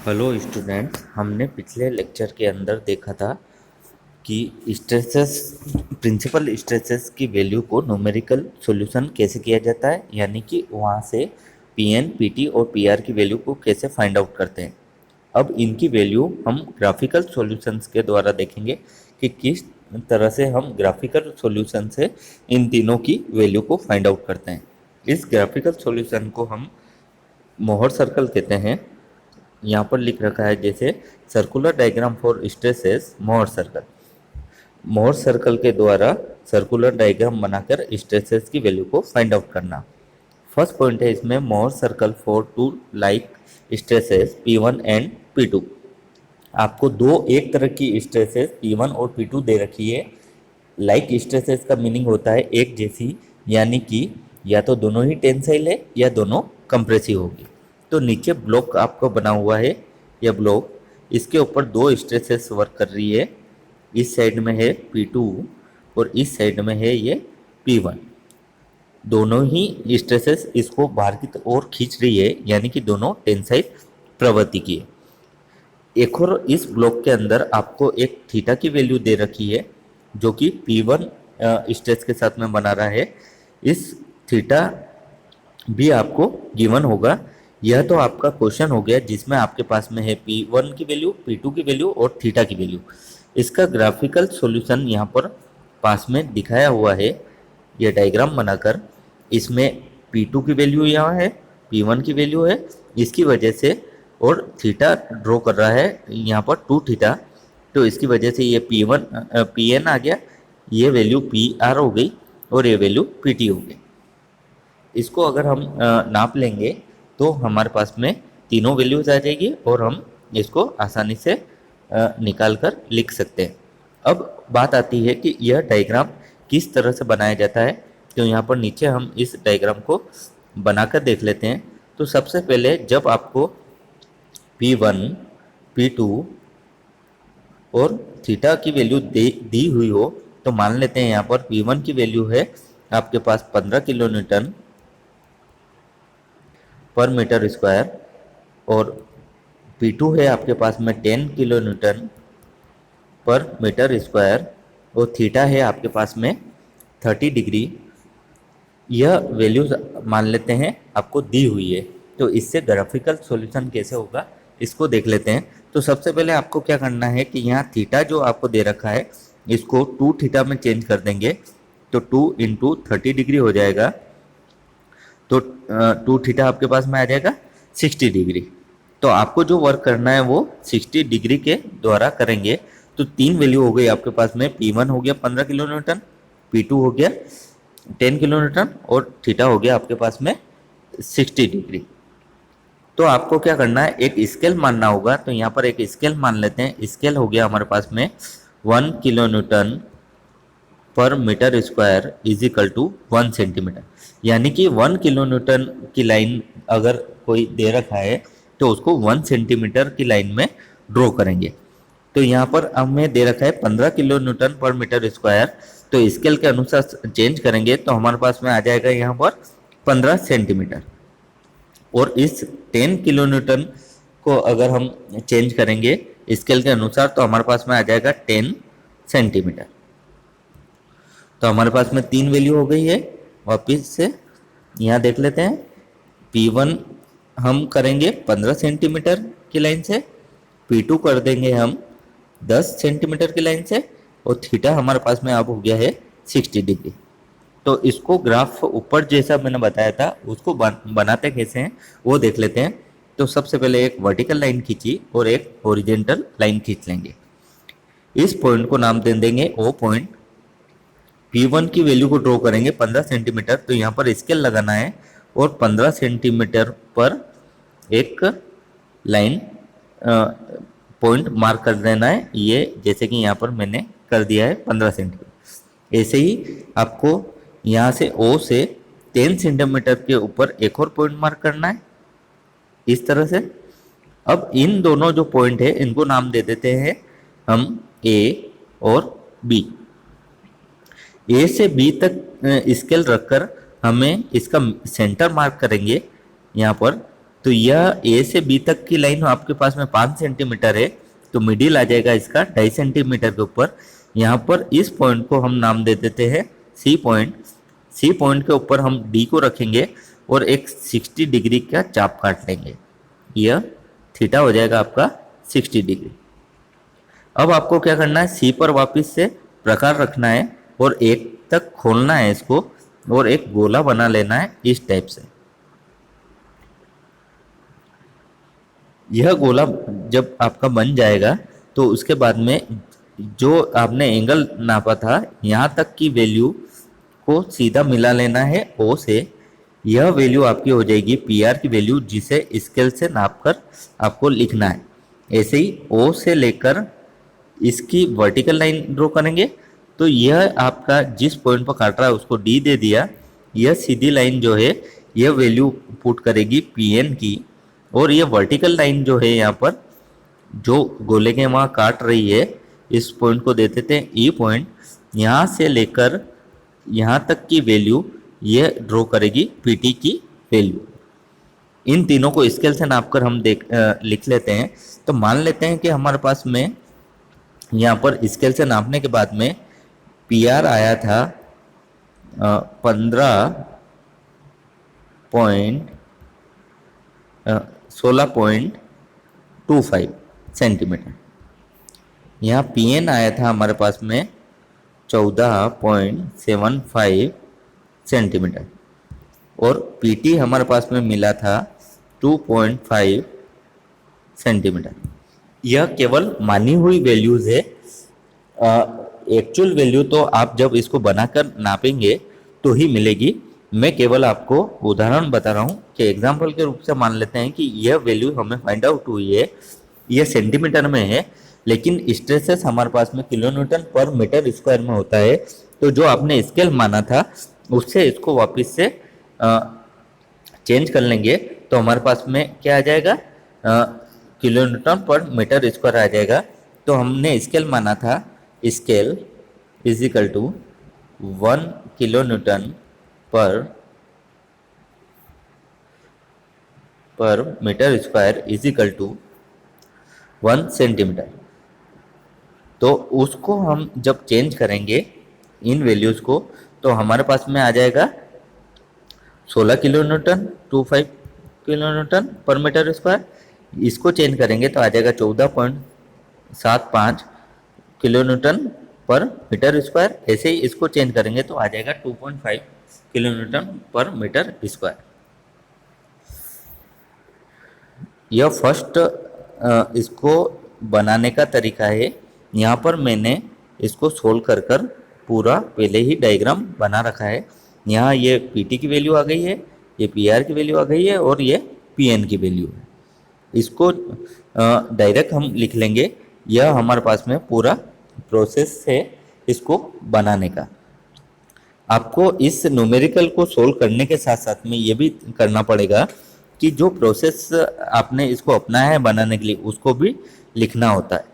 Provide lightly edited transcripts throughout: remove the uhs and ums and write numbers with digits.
Hello students, हमने पिछले lecture के अंदर देखा था कि स्ट्रेसेस प्रिंसिपल स्ट्रेसेस की वैल्यू को न्यूमेरिकल सॉल्यूशन कैसे किया जाता है, यानी कि वहाँ से पीएन, पीटी और पीआर की वैल्यू को कैसे फाइंड आउट करते हैं। अब इनकी वैल्यू हम ग्राफिकल सॉल्यूशंस के द्वारा देखेंगे कि किस तरह से हम ग्राफिकल सॉल्यूशन से इन तीनों की वैल्यू को फाइंड आउट करते हैं। इस ग्राफिकल सॉल्यूशन को हम मोहर सर्कल कहते हैं। यहाँ पर लिख रखा है जैसे circular diagram for stresses Mohr circle. Mohr circle के द्वारा सर्कुलर डायग्राम बनाकर स्ट्रेसेस की वैल्यू को फाइंड आउट करना। फर्स्ट पॉइंट है इसमें Mohr circle for two like stresses P1 and P2। आपको दो एक तरह की स्ट्रेसेस P1 और P2 दे रखी है। लाइक स्ट्रेसेस का मीनिंग होता है एक जैसी, यानी कि या तो दोनों ही टेंसाइल है या दोनों कंप्रेसिव होगी। तो नीचे ब्लॉक आपको बना हुआ है, यह ब्लॉक, इसके ऊपर दो स्ट्रेसेस वर्क कर रही है। इस साइड में है P2 और इस साइड में है ये P1। दोनों ही स्ट्रेसेस इसको बाहर की ओर खींच रही है, यानी कि दोनों टेंसाइल प्रवृत्ति की है। एक और इस ब्लॉक के अंदर आपको एक थीटा की वैल्यू दे रखी है, जो कि P1 स्ट्रेस के साथ में बना रहा है। इस थीटा भी आपको गिवन होगा। यह तो आपका क्वेश्चन हो गया जिसमें आपके पास में है P1 की वैल्यू, P2 की वैल्यू और थीटा की वैल्यू। इसका ग्राफिकल सॉल्यूशन यहाँ पर पास में दिखाया हुआ है, यह डायग्राम बनाकर। इसमें P2 की वैल्यू यहाँ है, P1 की वैल्यू है, इसकी वजह से, और थीटा ड्रॉ कर रहा है यहाँ पर 2 थीटा। तो इसकी वजह से ये P1 PN आ गया, ये वैल्यू PR हो गई और ये वैल्यू PT हो गई। इसको अगर हम नाप लेंगे तो हमारे पास में तीनों वैल्यूज आ जाएगी और हम इसको आसानी से निकाल कर लिख सकते हैं। अब बात आती है कि यह डायग्राम किस तरह से बनाया जाता है। तो यहाँ पर नीचे हम इस डायग्राम को बनाकर देख लेते हैं। तो सबसे पहले जब आपको P1, P2 और थीटा की वैल्यू दी हुई हो, तो मान लेते हैं यहाँ पर P1 की वैल्यू है आपके पास 15 kilo newton per metre square, और P2 है आपके पास में 10 kilo newton per metre square, और थीटा है आपके पास में 30 डिग्री। यह वैल्यूज मान लेते हैं आपको दी हुई है। तो इससे ग्राफिकल सॉल्यूशन कैसे होगा इसको देख लेते हैं। तो सबसे पहले आपको क्या करना है कि यहाँ थीटा जो आपको दे रखा है इसको 2 थीटा में चेंज कर देंगे, तो 2 इंटू 30 डिग्री हो जाएगा। तो 2 थीटा आपके पास में आ जाएगा 60 डिग्री। तो आपको जो वर्क करना है वो 60 डिग्री के द्वारा करेंगे। तो तीन वैल्यू हो गई आपके पास में, P1 हो गया 15 किलो न्यूटन, P2 हो गया 10 किलो न्यूटन और थीटा हो गया आपके पास में 60 डिग्री। तो आपको क्या करना है, एक स्केल मानना होगा। तो यहाँ पर एक स्केल मान लेते हैं। स्केल हो गया हमारे पास में 1 kilo newton per metre square is equal to 1 centimetre. यानी कि 1 किलो न्यूटन की लाइन अगर कोई दे रखा है तो उसको 1 सेंटीमीटर की लाइन में ड्रॉ करेंगे। तो यहाँ पर हमें दे रखा है 15 kilo newton per metre square. तो स्केल के अनुसार चेंज करेंगे तो हमारे पास में आ जाएगा यहाँ पर 15 सेंटीमीटर। और इस 10 किलो न्यूटन को अगर हम चेंज करेंगे स्केल के अनुसार तो हमारे पास में आ जाएगा 10 सेंटीमीटर। तो हमारे पास में तीन वैल्यू हो गई है। वापिस से यहाँ देख लेते हैं। P1 हम करेंगे 15 सेंटीमीटर की लाइन से, P2 कर देंगे हम 10 सेंटीमीटर की लाइन से, और थीटा हमारे पास में अब हो गया है 60 डिग्री। तो इसको ग्राफ ऊपर जैसा मैंने बताया था उसको बनाते कैसे हैं वो देख लेते हैं। तो सबसे पहले एक वर्टिकल लाइन खींची और एक हॉरिजॉन्टल लाइन खींच लेंगे। इस पॉइंट को नाम दे देंगे O पॉइंट। P1 की वैल्यू को ड्रॉ करेंगे 15 सेंटीमीटर। तो यहाँ पर स्केल लगाना है और 15 सेंटीमीटर पर एक लाइन पॉइंट मार्क कर देना है, ये जैसे कि यहाँ पर मैंने कर दिया है 15 सेंटीमीटर। ऐसे ही आपको यहाँ से O से 10 सेंटीमीटर के ऊपर एक और पॉइंट मार्क करना है, इस तरह से। अब इन दोनों जो पॉइंट है इनको नाम दे देते हैं हम A और B। A से B तक स्केल रखकर हमें इसका सेंटर मार्क करेंगे यहाँ पर। तो यह ए से बी तक की लाइन आपके पास में 5 सेंटीमीटर है, तो मिडिल आ जाएगा इसका 2.5 सेंटीमीटर के ऊपर। यहाँ पर इस पॉइंट को हम नाम दे देते हैं सी पॉइंट। सी पॉइंट के ऊपर हम डी को रखेंगे और एक 60 डिग्री का चाप काट लेंगे। यह थीटा हो जाएगा आपका 60 डिग्री। अब आपको क्या करना है, सी पर वापस से प्रकार रखना है और एक तक खोलना है इसको और एक गोला बना लेना है इस टाइप से। यह गोला जब आपका बन जाएगा तो उसके बाद में जो आपने एंगल नापा था यहाँ तक की वैल्यू को सीधा मिला लेना है ओ से। यह वैल्यू आपकी हो जाएगी पी आर की वैल्यू, जिसे स्केल से नापकर आपको लिखना है। ऐसे ही ओ से लेकर इसकी वर्टिकल लाइन ड्रॉ करेंगे तो यह आपका जिस पॉइंट पर काट रहा है उसको डी दे दिया। यह सीधी लाइन जो है यह वैल्यू पुट करेगी पी एन की, और ये वर्टिकल लाइन जो है यहाँ पर जो गोले के वहाँ काट रही है इस पॉइंट को दे देते हैं ई पॉइंट। यहाँ से लेकर यहाँ तक की वैल्यू ये ड्रॉ करेगी पीटी की वैल्यू। इन तीनों को स्केल से नापकर हम लिख लेते हैं। तो मान लेते हैं कि हमारे पास में यहाँ पर स्केल से नापने के बाद में पी आर आया था 16.25 सेंटीमीटर। यहाँ पी एन आया था हमारे पास में 14.75 सेंटीमीटर और पी टी हमारे पास में मिला था 2.5 सेंटीमीटर। यह केवल मानी हुई वैल्यूज़ है। एक्चुअल वैल्यू तो आप जब इसको बनाकर नापेंगे तो ही मिलेगी। मैं केवल आपको उदाहरण बता रहा हूँ कि एग्जाम्पल के रूप से मान लेते हैं कि यह वैल्यू हमें फाइंड आउट हुई है, यह सेंटीमीटर में है, लेकिन स्ट्रेसेस हमारे पास में किलोन्यूटन पर मीटर स्क्वायर में होता है। तो जो आपने स्केल माना था उससे इसको वापस से चेंज कर लेंगे तो हमारे पास में क्या आ जाएगा, किलोन्यूटन पर मीटर स्क्वायर आ जाएगा। तो हमने स्केल माना था, scale is equal to 1 kilonewton per metre square is equal to 1 centimetre. तो उसको हम जब चेंज करेंगे इन वैल्यूज़ को तो हमारे पास में आ जाएगा 16 kilonewton 25 kilonewton per metre square. इसको चेंज करेंगे तो आ जाएगा 14.75 किलोन्यूटन पर मीटर स्क्वायर। ऐसे ही इसको चेंज करेंगे तो आ जाएगा 2.5 किलोन्यूटन पर मीटर स्क्वायर। यह फर्स्ट इसको बनाने का तरीका है। यहाँ पर मैंने इसको सोल्व कर पूरा पहले ही डायग्राम बना रखा है। यहाँ ये पीटी की वैल्यू आ गई है, ये पीआर की वैल्यू आ गई है और ये पीएन की वैल्यू है। इसको डायरेक्ट हम लिख लेंगे। यह हमारे पास में पूरा प्रोसेस है इसको बनाने का। आपको इस न्यूमेरिकल को सोल्व करने के साथ साथ में ये भी करना पड़ेगा कि जो प्रोसेस आपने इसको अपनाया है बनाने के लिए उसको भी लिखना होता है।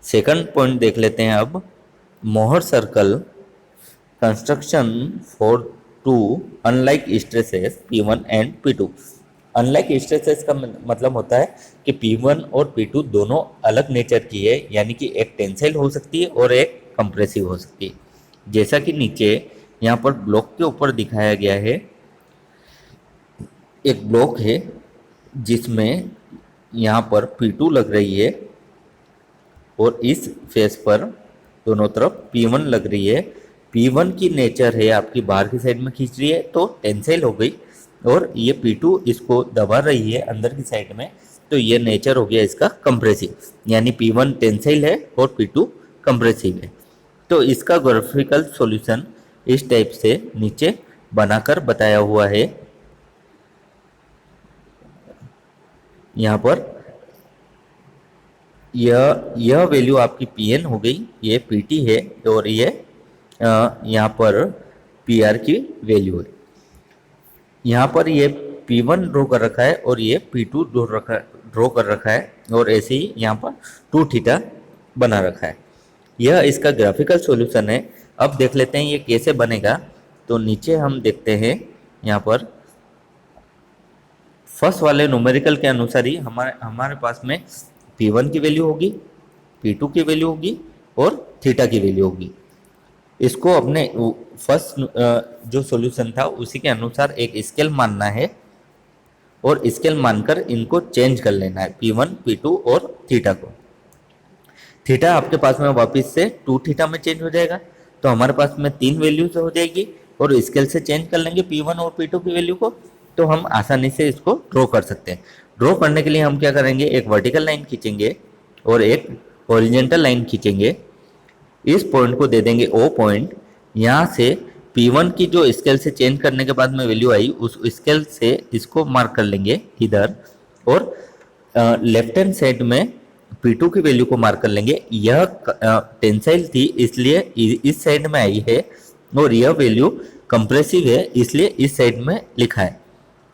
सेकंड पॉइंट देख लेते हैं अब। Mohr circle construction for two unlike stresses P1 and P2। Unlike stresses का मतलब होता है कि P1 और P2 दोनों अलग नेचर की है, यानी कि एक टेंसाइल हो सकती है और एक कंप्रेसिव हो सकती है। जैसा कि नीचे यहाँ पर ब्लॉक के ऊपर दिखाया गया है, एक ब्लॉक है जिसमें यहाँ पर P2 लग रही है और इस फेस पर दोनों तरफ P1 लग रही है। P1 की नेचर है आपकी बाहर की साइड में खींच रही है तो टेंसाइल हो गई, और ये P2 इसको दबा रही है अंदर की साइड में, तो ये नेचर हो गया इसका कंप्रेसिव। यानी P1 टेंसाइल है और P2 कंप्रेसिव है। तो इसका ग्राफिकल सॉल्यूशन इस टाइप से नीचे बनाकर बताया हुआ है। यहाँ पर यह वैल्यू आपकी Pn हो गई, ये Pt है और ये यहाँ पर Pr की वैल्यू है। यहाँ पर ये P1 ड्रॉ कर रखा है और ये P2 ड्रॉ कर रखा है, और ऐसे ही यहाँ पर 2 थीटा बना रखा है। यह इसका ग्राफिकल सॉल्यूशन है। अब देख लेते हैं ये कैसे बनेगा। तो नीचे हम देखते हैं यहाँ पर फर्स्ट वाले न्यूमेरिकल के अनुसार ही हमारे हमारे पास में P1 की वैल्यू होगी, P2 की वैल्यू होगी और थीटा की वैल्यू होगी। इसको अपने फर्स्ट जो सॉल्यूशन था उसी के अनुसार एक स्केल मानना है और स्केल मानकर इनको चेंज कर लेना है, P1, P2 और थीटा को। थीटा आपके पास में वापस से 2 थीटा में चेंज हो जाएगा, तो हमारे पास में 3 वैल्यूज हो जाएगी और स्केल से चेंज कर लेंगे P1 और P2 की वैल्यू को, तो हम आसानी से इसको ड्रॉ कर सकते हैं। ड्रॉ करने के लिए हम क्या करेंगे, एक वर्टिकल लाइन खींचेंगे और एक हॉरिजॉन्टल लाइन खींचेंगे। इस पॉइंट को दे देंगे O पॉइंट। यहाँ से P1 की जो स्केल से चेंज करने के बाद में वैल्यू आई, उस स्केल से इसको मार्क कर लेंगे इधर, और लेफ्ट हैंड साइड में P2 की वैल्यू को मार्क कर लेंगे। यह टेंसाइल थी इसलिए इस साइड में आई है, और यह वैल्यू कंप्रेसिव है इसलिए इस साइड में लिखा है।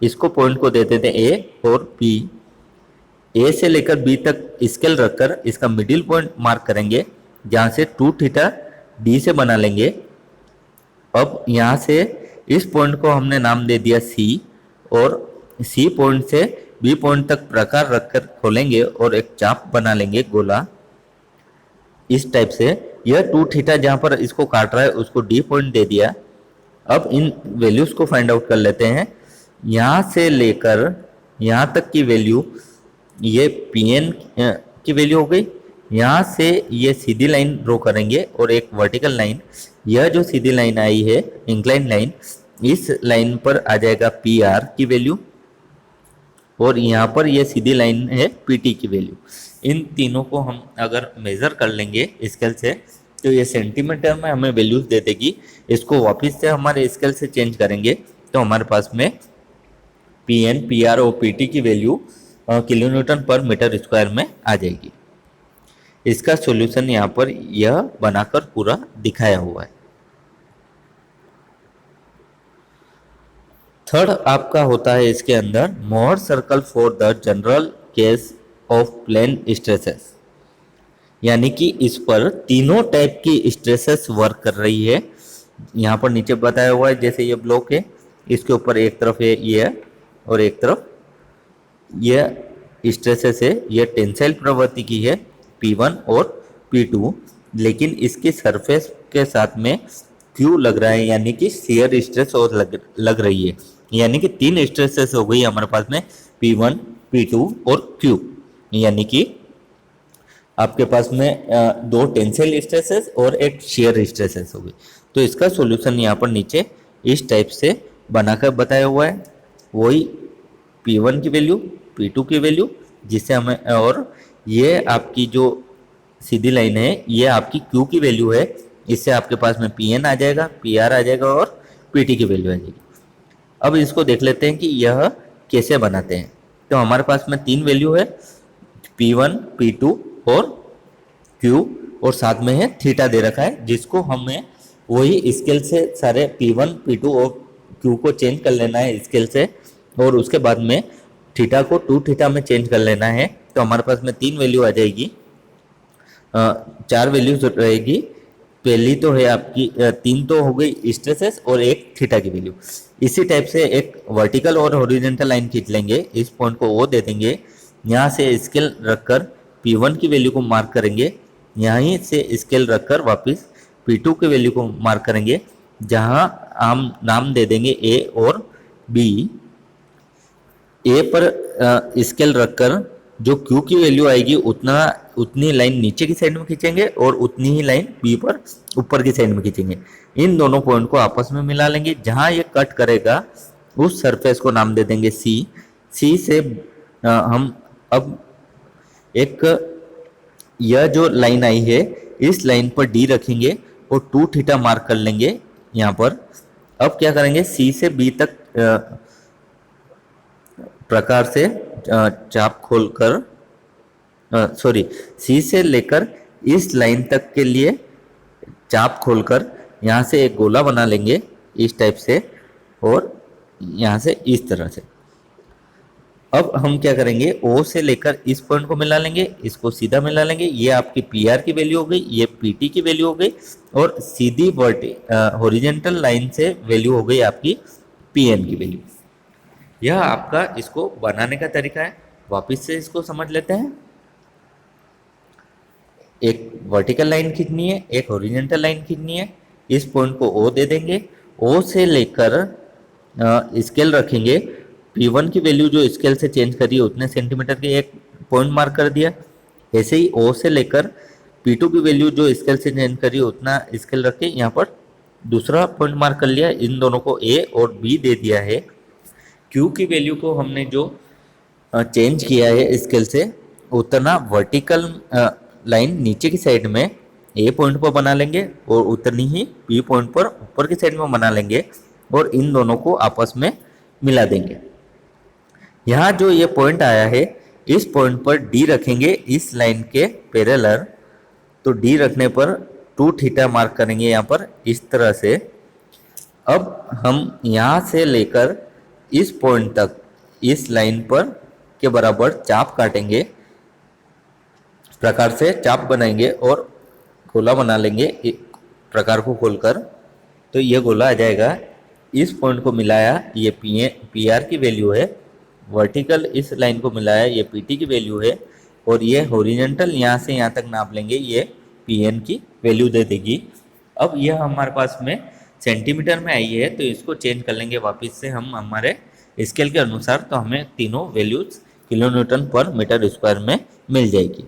इसको पॉइंट को दे देते हैं A और P। A से लेकर B तक स्केल रखकर इसका मिडिल पॉइंट मार्क करेंगे, जहाँ से 2 थीटा D से बना लेंगे। अब यहाँ से इस पॉइंट को हमने नाम दे दिया C, और C पॉइंट से B पॉइंट तक प्रकार रखकर खोलेंगे और एक चाप बना लेंगे गोला इस टाइप से। यह 2 थीटा जहाँ पर इसको काट रहा है उसको D पॉइंट दे दिया। अब इन वैल्यूज को फाइंड आउट कर लेते हैं। यहाँ से लेकर यहाँ तक की वैल्यू, ये Pn की वैल्यू हो गई। यहाँ से ये सीधी लाइन ड्रॉ करेंगे और एक वर्टिकल लाइन। यह जो सीधी लाइन आई है इंक्लाइन लाइन, इस लाइन पर आ जाएगा Pr की वैल्यू, और यहाँ पर यह सीधी लाइन है Pt की वैल्यू। इन तीनों को हम अगर मेज़र कर लेंगे स्केल से, तो ये सेंटीमीटर में हमें वैल्यूज दे देगी। इसको वापस से हमारे स्केल से चेंज करेंगे तो हमारे पास में Pn, Pr और Pt की value kilo newton per metre square में आ जाएगी। इसका सॉल्यूशन यहाँ पर यह बनाकर पूरा दिखाया हुआ है। थर्ड आपका होता है इसके अंदर Mohr circle for the general case of plane stresses, यानी कि इस पर तीनों टाइप की स्ट्रेसेस वर्क कर रही है। यहाँ पर नीचे बताया हुआ है, जैसे ये ब्लॉक है, इसके ऊपर एक तरफ है ये और एक तरफ ये स्ट्रेसेस है। ये टेंसाइल प्रवृत्ति की है P1 और P2, लेकिन इसकी सरफेस के साथ में Q लग रहा है, यानी कि शियर स्ट्रेस और लग रही है। यानी कि 3 स्ट्रेसेस हो गई हमारे पास में, P1, P2 और Q। यानी कि आपके पास में 2 टेंसाइल स्ट्रेसेस और एक शियर स्ट्रेसेस हो गई। तो इसका सॉल्यूशन यहाँ पर नीचे इस टाइप से बनाकर बताया हुआ है। वही P1 की वैल्यू, P2 की वैल्यू, जिससे हमें, और ये आपकी जो सीधी लाइन है ये आपकी Q की वैल्यू है। इससे आपके पास में Pn आ जाएगा, Pr आ जाएगा और Pt की वैल्यू आ जाएगी। अब इसको देख लेते हैं कि यह कैसे बनाते हैं। तो हमारे पास में 3 वैल्यू है, P1, P2 और Q, और साथ में है थीटा दे रखा है, जिसको हमें वही स्केल से सारे P1, P2 और Q को चेंज कर लेना है स्केल से, और उसके बाद में थीटा को 2 थीटा में चेंज कर लेना है। तो हमारे पास में 3 वैल्यू आ जाएगी, 4 वैल्यूज रहेगी। पहली तो है आपकी 3 तो हो गई स्ट्रेसेस और एक थीटा की वैल्यू। इसी टाइप से एक वर्टिकल और हॉरिजॉन्टल लाइन खींच लेंगे, इस पॉइंट को वो दे देंगे। यहाँ से स्केल रखकर P1 की वैल्यू को मार्क करेंगे, यहीं से स्केल रखकर वापस P2 की वैल्यू को मार्क करेंगे, जहाँ हम नाम दे देंगे A और B। A पर स्केल रखकर जो Q की वैल्यू आएगी उतनी लाइन नीचे की साइड में खींचेंगे और उतनी ही लाइन B पर ऊपर की साइड में खींचेंगे। इन दोनों पॉइंट को आपस में मिला लेंगे। जहाँ ये कट करेगा उस सरफेस को नाम दे देंगे C। C से हम अब एक, यह जो लाइन आई है इस लाइन पर D रखेंगे और 2 थीटा मार्क कर लेंगे यहाँ पर। अब क्या करेंगे, C से B तक प्रकार से चाप खोलकर, सॉरी, C से लेकर इस लाइन तक के लिए चाप खोलकर यहाँ से एक गोला बना लेंगे इस टाइप से, और यहाँ से इस तरह से। अब हम क्या करेंगे, O से लेकर इस पॉइंट को मिला लेंगे, इसको सीधा मिला लेंगे। ये आपकी PR की वैल्यू हो गई, ये PT की वैल्यू हो गई, और सीधी हॉरिजेंटल लाइन से वैल्यू हो गई आपकी PN की वैल्यू। यह आपका इसको बनाने का तरीका है। वापस से इसको समझ लेते हैं। एक वर्टिकल लाइन खींचनी है, एक हॉरिजॉन्टल लाइन खींचनी है। इस पॉइंट को ओ दे देंगे। ओ से लेकर स्केल रखेंगे। P1 की वैल्यू जो स्केल से चेंज करी है उतने सेंटीमीटर के एक पॉइंट मार्क कर दिया। ऐसे ही ओ से लेकर P2 की वैल्यू जो स्केल से चेंज करी है उतना स्केल रख के यहाँ पर दूसरा पॉइंट मार्क कर लिया। इन दोनों को ए और बी दे दिया है। क्यू की वैल्यू को हमने जो चेंज किया है स्केल से उतना वर्टिकल लाइन नीचे की साइड में ए पॉइंट पर बना लेंगे और उतनी ही बी पॉइंट पर ऊपर की साइड में बना लेंगे और इन दोनों को आपस में मिला देंगे। यहाँ जो ये पॉइंट आया है इस पॉइंट पर डी रखेंगे इस लाइन के पैरेलल। तो डी रखने पर 2 थीटा मार्क करेंगे यहाँ पर इस तरह से। अब हम यहाँ से लेकर इस पॉइंट तक इस लाइन पर के बराबर चाप काटेंगे। इस प्रकार से चाप बनाएंगे और गोला बना लेंगे प्रकार को खोलकर। तो ये गोला आ जाएगा। इस पॉइंट को मिलाया, ये पी आर की वैल्यू है। वर्टिकल इस लाइन को मिलाया, ये पी टी की वैल्यू है। और ये हॉरिजॉन्टल यहाँ से यहाँ तक नाप लेंगे, ये पी एन की वैल्यू दे देगी। अब यह हमारे पास में सेंटीमीटर में आई है तो इसको चेंज कर लेंगे वापस से हम हमारे स्केल के अनुसार। तो हमें तीनों values kilo newton per metre square में मिल जाएगी।